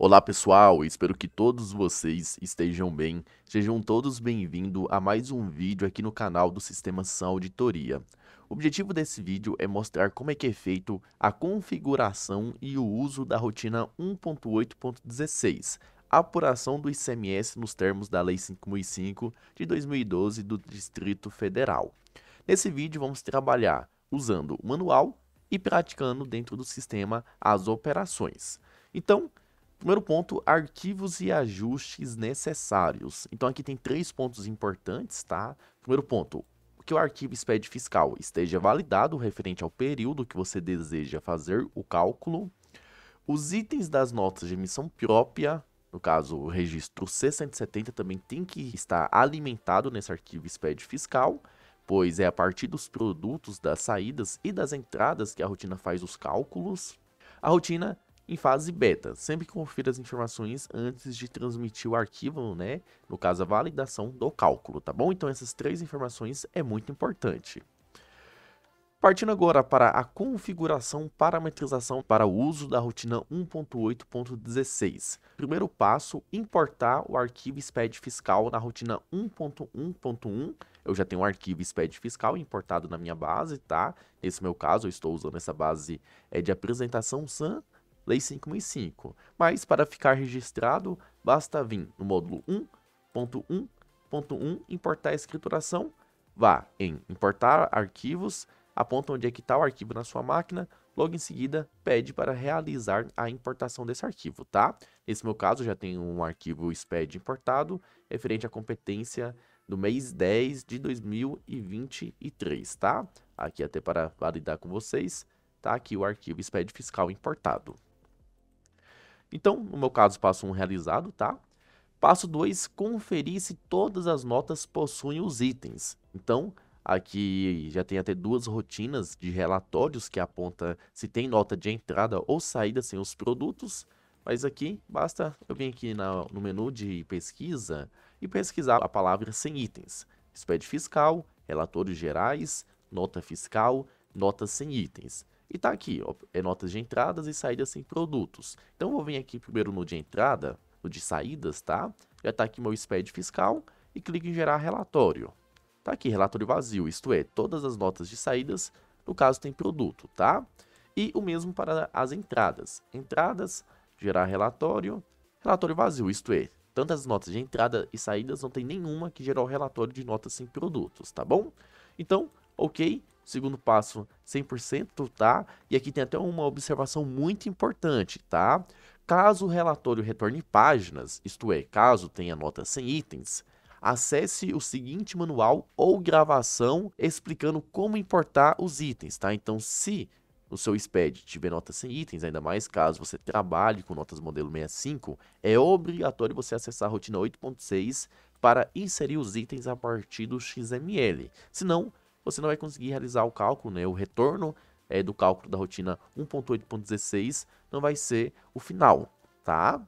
Olá pessoal, espero que todos vocês estejam bem. Sejam todos bem-vindos a mais um vídeo aqui no canal do Sistema São Auditoria. O objetivo desse vídeo é mostrar como é que é feito a configuração e o uso da rotina 1.8.16, a apuração do ICMS nos termos da Lei 5.005 de 2012 do Distrito Federal. Nesse vídeo vamos trabalhar usando o manual e praticando dentro do sistema as operações. Então, primeiro ponto, arquivos e ajustes necessários. Então aqui tem três pontos importantes, tá? Primeiro ponto, que o arquivo SPED fiscal esteja validado referente ao período que você deseja fazer o cálculo. Os itens das notas de emissão própria, no caso o registro C170, também tem que estar alimentado nesse arquivo SPED fiscal, pois é a partir dos produtos, das saídas e das entradas que a rotina faz os cálculos. A rotina em fase beta, sempre confira as informações antes de transmitir o arquivo, né? No caso, a validação do cálculo, tá bom? Então, essas três informações é muito importante. Partindo agora para a configuração parametrização para o uso da rotina 1.8.16. Primeiro passo, importar o arquivo SPED fiscal na rotina 1.1.1. Eu já tenho um arquivo SPED fiscal importado na minha base, tá? Nesse meu caso, eu estou usando essa base de apresentação SAM, Lei 5.005, mas para ficar registrado, basta vir no módulo 1.1.1, importar a escrituração, vá em importar arquivos, aponta onde é que está o arquivo na sua máquina, logo em seguida pede para realizar a importação desse arquivo, tá? Nesse meu caso, já tenho um arquivo SPED importado, referente à competência do mês 10 de 2023, tá? Aqui até para validar com vocês, tá aqui o arquivo SPED fiscal importado. Então, no meu caso, passo 1 realizado, tá? Passo 2, conferir se todas as notas possuem os itens. Então, aqui já tem até duas rotinas de relatórios que aponta se tem nota de entrada ou saída sem os produtos. Mas aqui, basta eu vir aqui no menu de pesquisa e pesquisar a palavra sem itens. SPED fiscal, relatórios gerais, nota fiscal, notas sem itens. E tá aqui, ó, notas de entradas e saídas sem produtos. Então, eu vou vir aqui primeiro no de entrada, no de saídas, tá? Já tá aqui meu SPED fiscal e clico em gerar relatório. Tá aqui, relatório vazio, isto é, todas as notas de saídas, no caso tem produto, tá? E o mesmo para as entradas. Entradas, gerar relatório, relatório vazio, isto é, tanto as notas de entrada e saídas não tem nenhuma que gerou relatório de notas sem produtos, tá bom? Então, ok. Segundo passo, 100%, tá? E aqui tem até uma observação muito importante, tá? Caso o relatório retorne páginas, isto é, caso tenha nota sem itens, acesse o seguinte manual ou gravação explicando como importar os itens, tá? Então, se no seu SPED tiver nota sem itens, ainda mais caso você trabalhe com notas modelo 65, é obrigatório você acessar a rotina 8.6 para inserir os itens a partir do XML. Senão, você não vai conseguir realizar o cálculo, né? O retorno do cálculo da rotina 1.8.16 não vai ser o final, tá?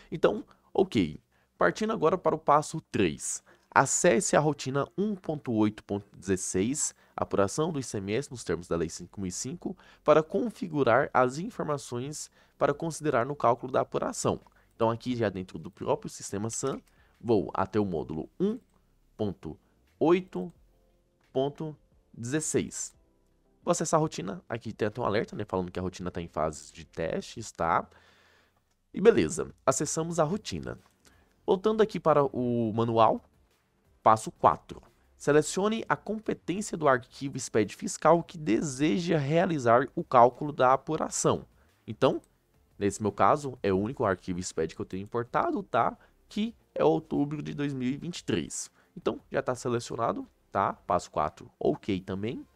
Então, ok. Partindo agora para o passo 3. Acesse a rotina 1.8.16, apuração do ICMS nos termos da Lei 5.005, para configurar as informações para considerar no cálculo da apuração. Então, aqui já dentro do próprio sistema SAM, vou até o módulo 1.8.16. Vou acessar a rotina, aqui tem até um alerta, né, falando que a rotina está em fase de testes, tá? E beleza, acessamos a rotina. Voltando aqui para o manual, passo 4. Selecione a competência do arquivo SPED fiscal que deseja realizar o cálculo da apuração. Então, nesse meu caso, é o único arquivo SPED que eu tenho importado, tá? Que é outubro de 2023. Então, já está selecionado, tá? Passo 4, ok também.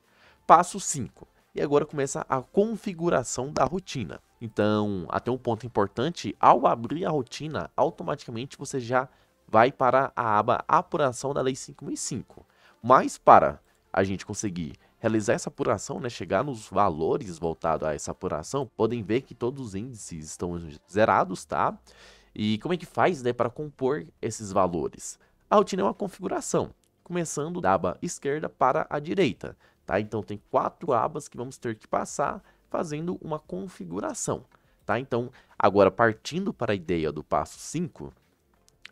Passo 5. E agora começa a configuração da rotina. Então, até um ponto importante, ao abrir a rotina, automaticamente você já vai para a aba apuração da Lei 5.005. Mas para a gente conseguir realizar essa apuração, né, chegar nos valores voltados a essa apuração, podem ver que todos os índices estão zerados, tá? E como é que faz, né, para compor esses valores? A rotina é uma configuração, começando da aba esquerda para a direita. Tá? Então, tem 4 abas que vamos ter que passar fazendo uma configuração. tá? Então, agora partindo para a ideia do passo 5,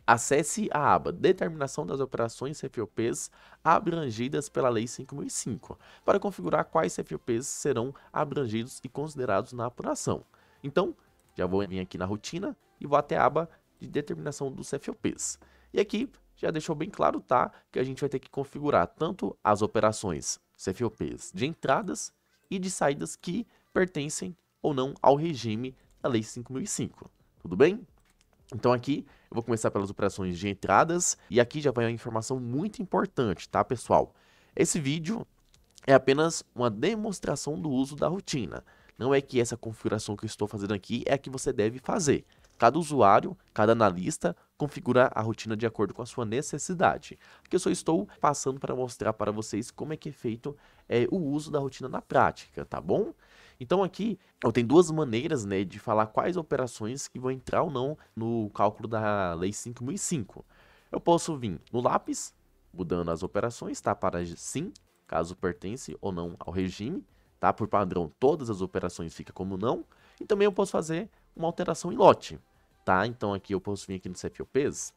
acesse a aba Determinação das operações CFOPs abrangidas pela Lei 5.005 para configurar quais CFOPs serão abrangidos e considerados na apuração. Então, já vou vir aqui na rotina e vou até a aba de determinação dos CFOPs. E aqui já deixou bem claro, tá, que a gente vai ter que configurar tanto as operações CFOPs de entradas e de saídas que pertencem ou não ao regime da Lei 5.005. Tudo bem? Então aqui eu vou começar pelas operações de entradas e aqui já vai uma informação muito importante, tá, pessoal? Esse vídeo é apenas uma demonstração do uso da rotina. Não é que essa configuração que eu estou fazendo aqui é a que você deve fazer. Cada usuário, cada analista configura a rotina de acordo com a sua necessidade. Aqui eu só estou passando para mostrar para vocês como é que é feito o uso da rotina na prática, tá bom? Então aqui eu tenho duas maneiras, né, de falar quais operações que vão entrar ou não no cálculo da Lei 5.005. Eu posso vir no lápis, mudando as operações, tá, para sim, caso pertence ou não ao regime, tá? Por padrão, todas as operações ficam como não. E também eu posso fazer uma alteração em lote, tá? Então aqui eu posso vir aqui no CFOPs,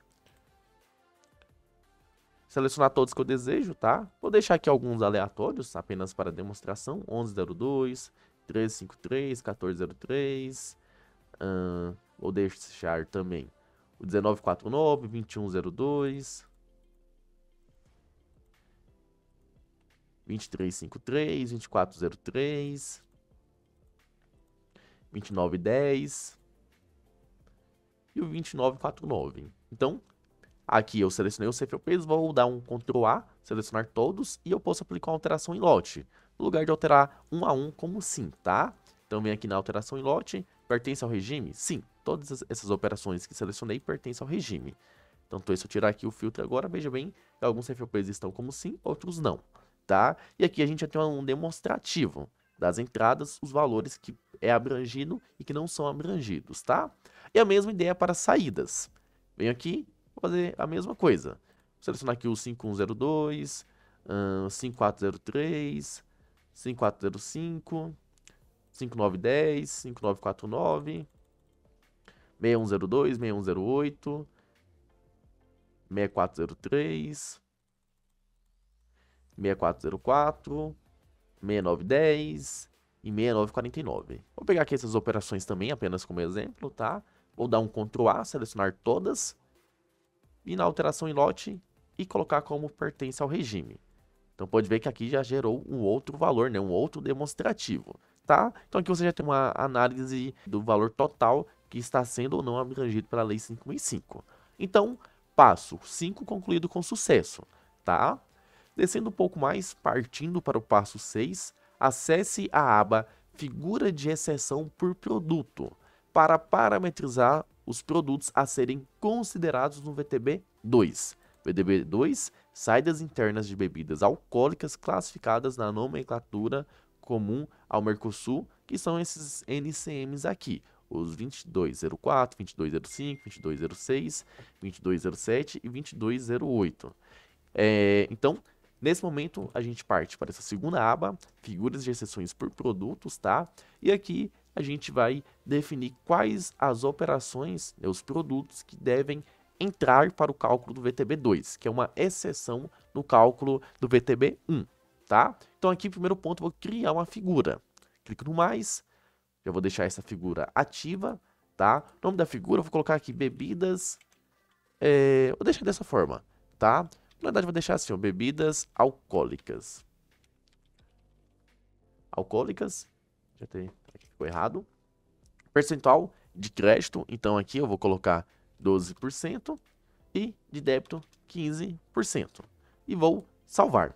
selecionar todos que eu desejo, tá? Vou deixar aqui alguns aleatórios, apenas para demonstração. 1102, 1353, 1403. Vou deixar também o 1949, 2102, 2353, 2403, 2910 e o 2949. Então, aqui eu selecionei os CFOPs, vou dar um Ctrl A, selecionar todos e eu posso aplicar uma alteração em lote. No lugar de alterar um a um como sim, tá? Então vem aqui na alteração em lote, pertence ao regime? Sim, todas essas operações que selecionei pertencem ao regime. Então, se eu tirar aqui o filtro agora, veja bem, alguns CFOPs estão como sim, outros não, tá? E aqui a gente já tem um demonstrativo das entradas, os valores que é abrangido e que não são abrangidos, tá? E a mesma ideia para saídas. Venho aqui, vou fazer a mesma coisa. Vou selecionar aqui o 5102, 5403, 5405, 5910, 5949, 6102, 6108, 6403, 6404, 6910 e 6949. Vou pegar aqui essas operações também, apenas como exemplo, tá? Vou dar um Ctrl A, selecionar todas, e na alteração em lote, e colocar como pertence ao regime. Então pode ver que aqui já gerou um outro valor, né? Um outro demonstrativo, tá? Então aqui você já tem uma análise do valor total que está sendo ou não abrangido pela Lei 5.005. Então, passo 5 concluído com sucesso, tá? Descendo um pouco mais, partindo para o passo 6, acesse a aba Figura de exceção por produto para parametrizar os produtos a serem considerados no VTB 2. VTB 2, saídas internas de bebidas alcoólicas classificadas na nomenclatura comum ao Mercosul, que são esses NCMs aqui, os 2204, 2205, 2206, 2207 e 2208. Então, nesse momento, a gente parte para essa segunda aba, figuras de exceções por produtos, tá? E aqui a gente vai definir quais as operações, né, os produtos que devem entrar para o cálculo do VTB2, que é uma exceção no cálculo do VTB1, tá? Então aqui, primeiro ponto, eu vou criar uma figura. Clico no mais, já vou deixar essa figura ativa, tá? O nome da figura, eu vou colocar aqui bebidas, vou deixar dessa forma, tá? Na verdade, vou deixar assim, ó, bebidas alcoólicas. Alcoólicas, já tem, aqui ficou errado. Percentual de crédito, então aqui eu vou colocar 12% e de débito 15%. E vou salvar.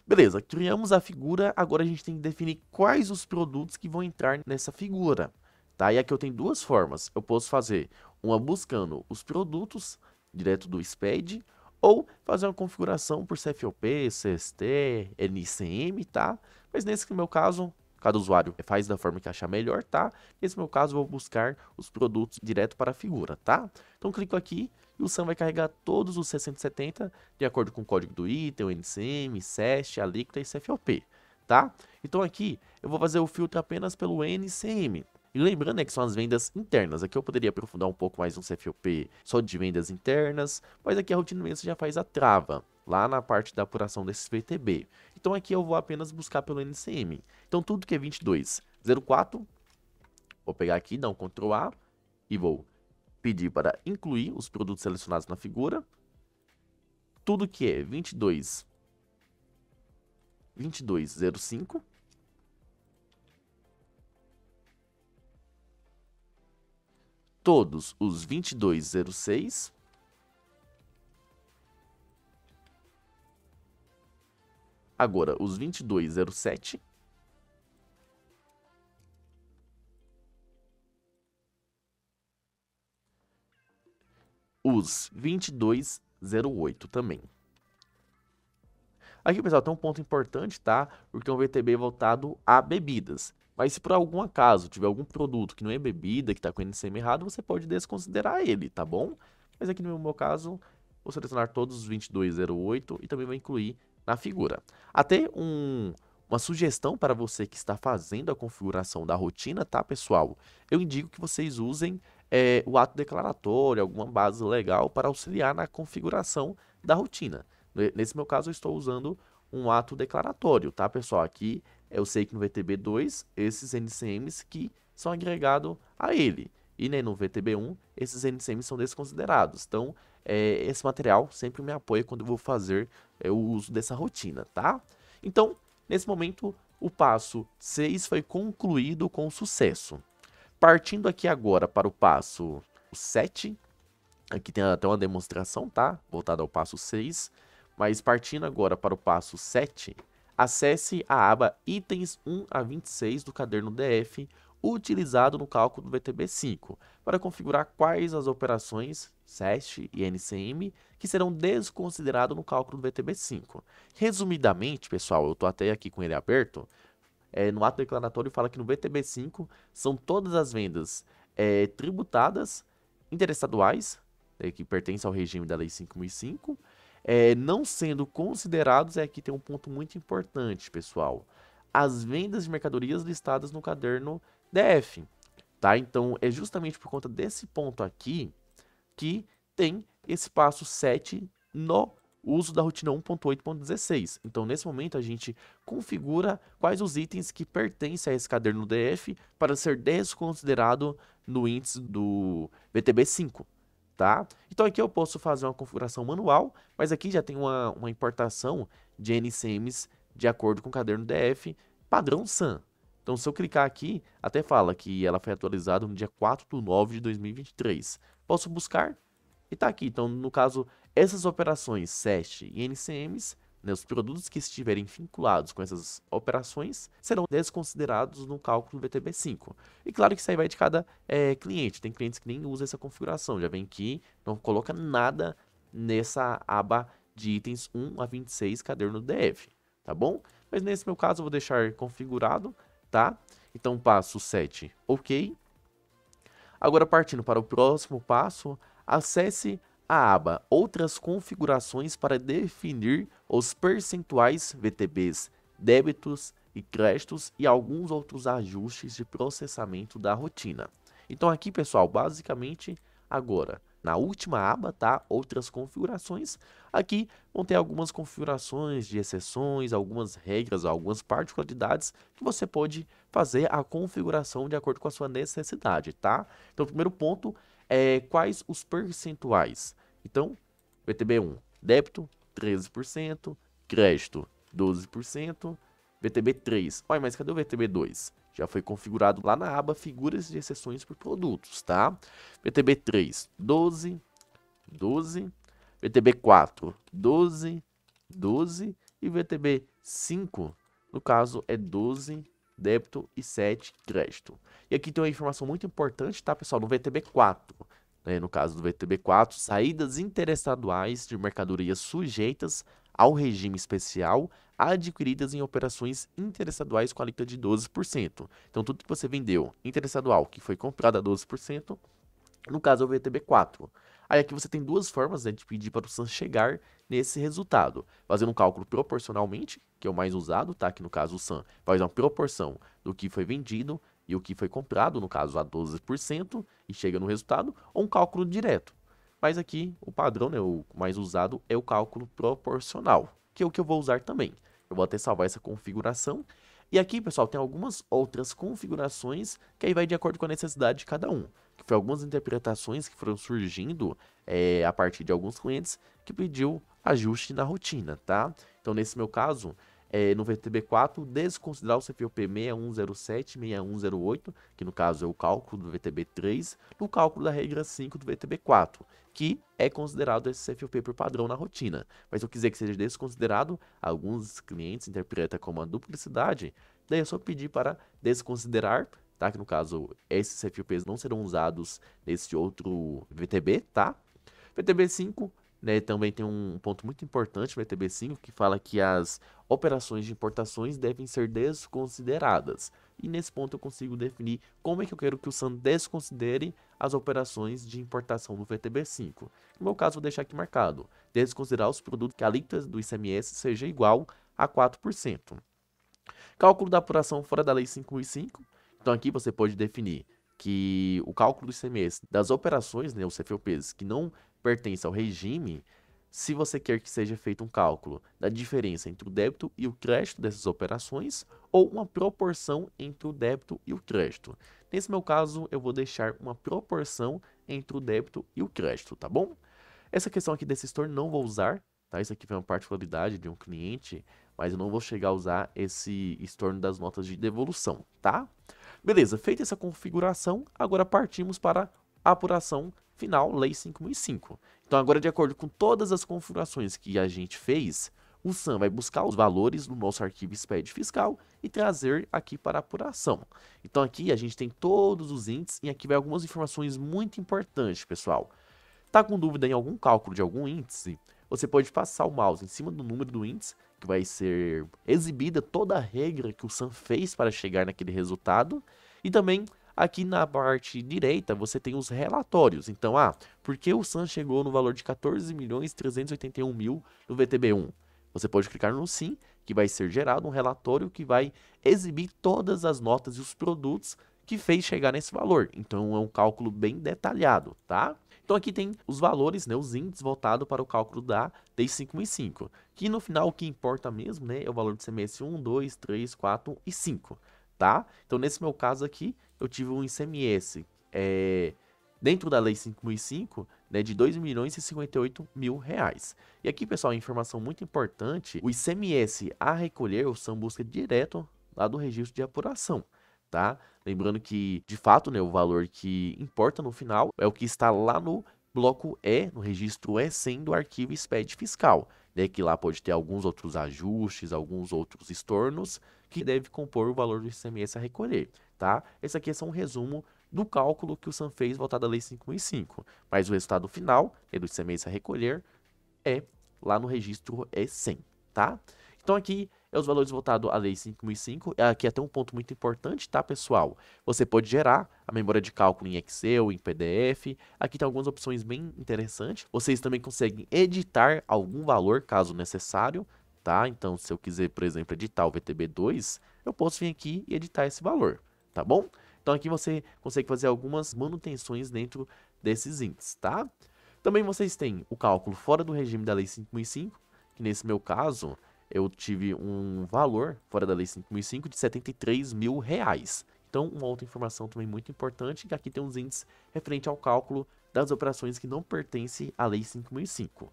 Beleza, criamos a figura, agora a gente tem que definir quais os produtos que vão entrar nessa figura. Tá? E aqui eu tenho duas formas. Eu posso fazer uma buscando os produtos direto do SPED, ou fazer uma configuração por CFOP, CST, NCM, tá? Mas nesse meu caso, cada usuário faz da forma que achar melhor, tá? Nesse meu caso, eu vou buscar os produtos direto para a figura, tá? Então, clico aqui e o SAM vai carregar todos os 670 de acordo com o código do item, o NCM, SEST, alíquota e CFOP, tá? Então, aqui eu vou fazer o filtro apenas pelo NCM. E lembrando, né, que são as vendas internas. Aqui eu poderia aprofundar um pouco mais no CFOP só de vendas internas, mas aqui a rotina mesmo já faz a trava, lá na parte da apuração desses VTB. Então aqui eu vou apenas buscar pelo NCM. Então tudo que é 2204, vou pegar aqui, dar um Ctrl A e vou pedir para incluir os produtos selecionados na figura. Tudo que é 2205. Todos os 2206. Agora, os 2207. Os 2208 também. Aqui, pessoal, tem um ponto importante, tá? Porque é um VTB voltado a bebidas. Mas se por algum acaso tiver algum produto que não é bebida, que está com o NCM errado, você pode desconsiderar ele, tá bom? Mas aqui no meu caso, vou selecionar todos os 2208 e também vou incluir na figura. Até uma sugestão para você que está fazendo a configuração da rotina, tá, pessoal? Eu indico que vocês usem o ato declaratório, alguma base legal para auxiliar na configuração da rotina. Nesse meu caso, eu estou usando um ato declaratório, tá, pessoal? Aqui eu sei que no VTB2, esses NCMs que são agregados a ele. E né, no VTB1, esses NCMs são desconsiderados. Então, esse material sempre me apoia quando eu vou fazer o uso dessa rotina, tá? Então, nesse momento, o passo 6 foi concluído com sucesso. Partindo aqui agora para o passo 7, aqui tem até uma demonstração, tá? Voltada ao passo 6. Mas partindo agora para o passo 7, acesse a aba Itens 1 a 26 do caderno DF, utilizado no cálculo do VTB5, para configurar quais as operações SEST e NCM que serão desconsideradas no cálculo do VTB5. Resumidamente, pessoal, eu estou até aqui com ele aberto, no ato declaratório fala que no VTB5 são todas as vendas tributadas, interestaduais, que pertencem ao regime da Lei 5.005, não sendo considerados, aqui tem um ponto muito importante, pessoal, as vendas de mercadorias listadas no caderno DF, tá? Então, é justamente por conta desse ponto aqui que tem esse passo 7 no uso da rotina 1.8.16. Então, nesse momento, a gente configura quais os itens que pertencem a esse caderno DF para ser desconsiderado no índice do VTB5. Tá? Então aqui eu posso fazer uma configuração manual, mas aqui já tem uma importação de NCMs de acordo com o caderno DF padrão SAM. Então se eu clicar aqui, até fala que ela foi atualizada no dia 4/9/2023. Posso buscar e tá aqui. Então no caso, essas operações SEST e NCMs, né, os produtos que estiverem vinculados com essas operações serão desconsiderados no cálculo do VTB5. E claro que isso aí vai de cada cliente. Tem clientes que nem usam essa configuração. Já vem aqui, não coloca nada nessa aba de itens 1 a 26 caderno DF, tá bom? Mas nesse meu caso eu vou deixar configurado, tá? Então passo 7, ok. Agora partindo para o próximo passo, acesse a aba Outras configurações para definir os percentuais VTBs, débitos e créditos e alguns outros ajustes de processamento da rotina. Então aqui, pessoal, basicamente agora, na última aba, tá? Outras configurações. Aqui vão ter algumas configurações de exceções, algumas regras, algumas particularidades que você pode fazer a configuração de acordo com a sua necessidade, tá? Então, o primeiro ponto quais os percentuais. Então, VTB1, débito 13%, crédito 12%, VTB3. Olha, mas cadê o VTB2? Já foi configurado lá na aba Figuras de exceções por produtos, tá? VTB3, 12, 12, VTB4, 12, 12 e VTB5, no caso, é 12 débito e 7 crédito. E aqui tem uma informação muito importante, tá, pessoal? No VTB4, né, no caso do VTB4, saídas interestaduais de mercadorias sujeitas ao regime especial adquiridas em operações interestaduais com alíquota de 12%. Então, tudo que você vendeu interestadual que foi comprado a 12%, no caso é o VTB4. Aí aqui você tem duas formas, né, de pedir para o SAM chegar nesse resultado. Fazendo um cálculo proporcionalmente, que é o mais usado, tá? Que no caso o SAM faz uma proporção do que foi vendido e o que foi comprado, no caso a 12%, e chega no resultado, ou um cálculo direto. Mas aqui o padrão, né, o mais usado é o cálculo proporcional, que é o que eu vou usar também. Eu vou até salvar essa configuração. E aqui, pessoal, tem algumas outras configurações que aí vai de acordo com a necessidade de cada um. Que foi algumas interpretações que foram surgindo a partir de alguns clientes que pediu ajuste na rotina, tá? Então, nesse meu caso, no VTB4, desconsiderar o CFOP 6107, 6108, que no caso é o cálculo do VTB3, no cálculo da regra 5 do VTB4, que é considerado esse CFOP por padrão na rotina. Mas se eu quiser que seja desconsiderado, alguns clientes interpretam como uma duplicidade, daí é só pedir para desconsiderar, tá? Que no caso, esses CFOPs não serão usados nesse outro VTB, tá? VTB5, né, também tem um ponto muito importante no VTB5 que fala que as operações de importações devem ser desconsideradas. E nesse ponto eu consigo definir como é que eu quero que o SAM desconsidere as operações de importação do VTB5. No meu caso, vou deixar aqui marcado: desconsiderar os produtos que a alíquota do ICMS seja igual a 4%. Cálculo da apuração fora da Lei 5.005. Então aqui você pode definir que o cálculo do ICMS das operações, né, os CFOPs, que não pertencem ao regime, se você quer que seja feito um cálculo da diferença entre o débito e o crédito dessas operações, ou uma proporção entre o débito e o crédito. Nesse meu caso, eu vou deixar uma proporção entre o débito e o crédito, tá bom? Essa questão aqui desse store não vou usar, tá? Isso aqui foi uma particularidade de um cliente, mas eu não vou chegar a usar esse estorno das notas de devolução, tá? Beleza, feita essa configuração, agora partimos para a apuração final, Lei 5.005. Então agora, de acordo com todas as configurações que a gente fez, o SAM vai buscar os valores no nosso arquivo SPED fiscal e trazer aqui para a apuração. Então aqui a gente tem todos os índices e aqui vai algumas informações muito importantes, pessoal. Tá com dúvida em algum cálculo de algum índice? Você pode passar o mouse em cima do número do índice, que vai ser exibida toda a regra que o SAM fez para chegar naquele resultado. E também aqui na parte direita você tem os relatórios. Então, por que o SAM chegou no valor de 14.381.000 no VTB1? Você pode clicar no sim, que vai ser gerado um relatório que vai exibir todas as notas e os produtos que fez chegar nesse valor. Então, é um cálculo bem detalhado, tá? Então aqui tem os valores, né, os índices voltados para o cálculo da Lei 5.005, que no final o que importa mesmo, né, é o valor do ICMS 1, 2, 3, 4 e 5, tá? Então nesse meu caso aqui, eu tive um ICMS dentro da Lei 5.005, né, de R$ 2.058.000. E aqui, pessoal, informação muito importante, o ICMS a recolher, o SAM busca direto lá do registro de apuração, tá? Lembrando que, de fato, né, o valor que importa no final é o que está lá no bloco E, no registro E100 do arquivo SPED fiscal, né, que lá pode ter alguns outros ajustes, alguns outros estornos, que deve compor o valor do ICMS a recolher, tá? Esse aqui é só um resumo do cálculo que o SAM fez voltado à Lei 5.005, mas o resultado final do ICMS a recolher é lá no registro E100, tá? Então aqui é os valores voltados à Lei 5.005. Aqui até um ponto muito importante, tá, pessoal? Você pode gerar a memória de cálculo em Excel, em PDF. Aqui tem algumas opções bem interessantes. Vocês também conseguem editar algum valor, caso necessário, tá? Então, se eu quiser, por exemplo, editar o VTB2, eu posso vir aqui e editar esse valor, tá bom? Então aqui você consegue fazer algumas manutenções dentro desses índices, tá? Também vocês têm o cálculo fora do regime da Lei 5.005, que nesse meu caso eu tive um valor fora da Lei 5.005 de R$ 73.000. Então, uma outra informação também muito importante, que aqui tem uns índices referente ao cálculo das operações que não pertencem à Lei 5.005.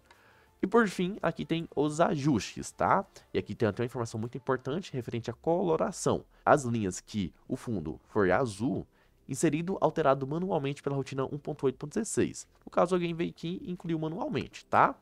E por fim, aqui tem os ajustes, tá? E aqui tem até uma informação muito importante referente à coloração. As linhas que o fundo for azul, inserido alterado manualmente pela rotina 1.8.16. No caso, alguém veio aqui e incluiu manualmente, tá?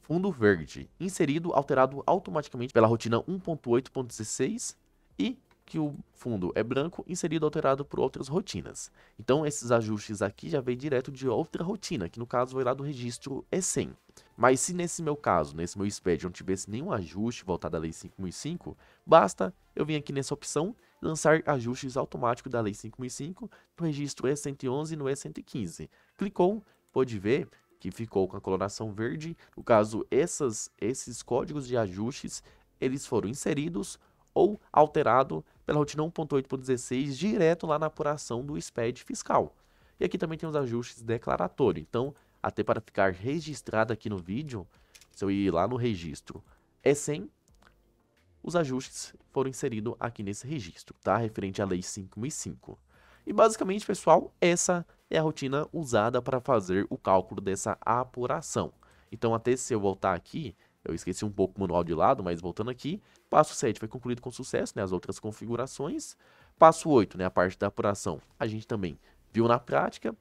Fundo verde, inserido, alterado automaticamente pela rotina 1.8.16 e que o fundo é branco, inserido, alterado por outras rotinas. Então, esses ajustes aqui já vem direto de outra rotina, que no caso vai lá do registro E100. Mas se nesse meu caso, nesse meu SPED, não tivesse nenhum ajuste voltado à Lei 5.005, basta eu vir aqui nessa opção, lançar ajustes automáticos da Lei 5.005 no registro E111 e no E115. Clicou, pode ver que ficou com a coloração verde. No caso, esses códigos de ajustes, eles foram inseridos ou alterados pela rotina 1.8.16 direto lá na apuração do SPED fiscal. E aqui também tem os ajustes declaratórios. Então, até para ficar registrado aqui no vídeo, se eu ir lá no registro E100, os ajustes foram inseridos aqui nesse registro, tá? Referente à Lei 5.005. E basicamente, pessoal, essa é a rotina usada para fazer o cálculo dessa apuração. Então, até se eu voltar aqui, eu esqueci um pouco o manual de lado, mas voltando aqui, passo 7 foi concluído com sucesso, né? As outras configurações. Passo 8, né? A parte da apuração, a gente também viu na prática,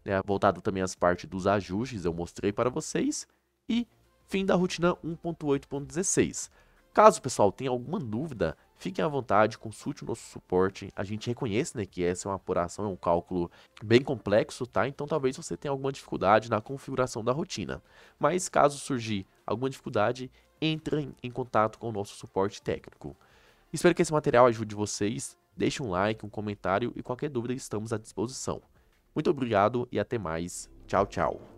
né? Voltado também às partes dos ajustes, eu mostrei para vocês. E fim da rotina 1.8.16. Caso, pessoal, tenha alguma dúvida, fiquem à vontade, consulte o nosso suporte. A gente reconhece, né, que essa é uma apuração, é um cálculo bem complexo, tá? Então, talvez você tenha alguma dificuldade na configuração da rotina. Mas, caso surgir alguma dificuldade, entrem em contato com o nosso suporte técnico. Espero que esse material ajude vocês. Deixe um like, um comentário e qualquer dúvida estamos à disposição. Muito obrigado e até mais. Tchau, tchau.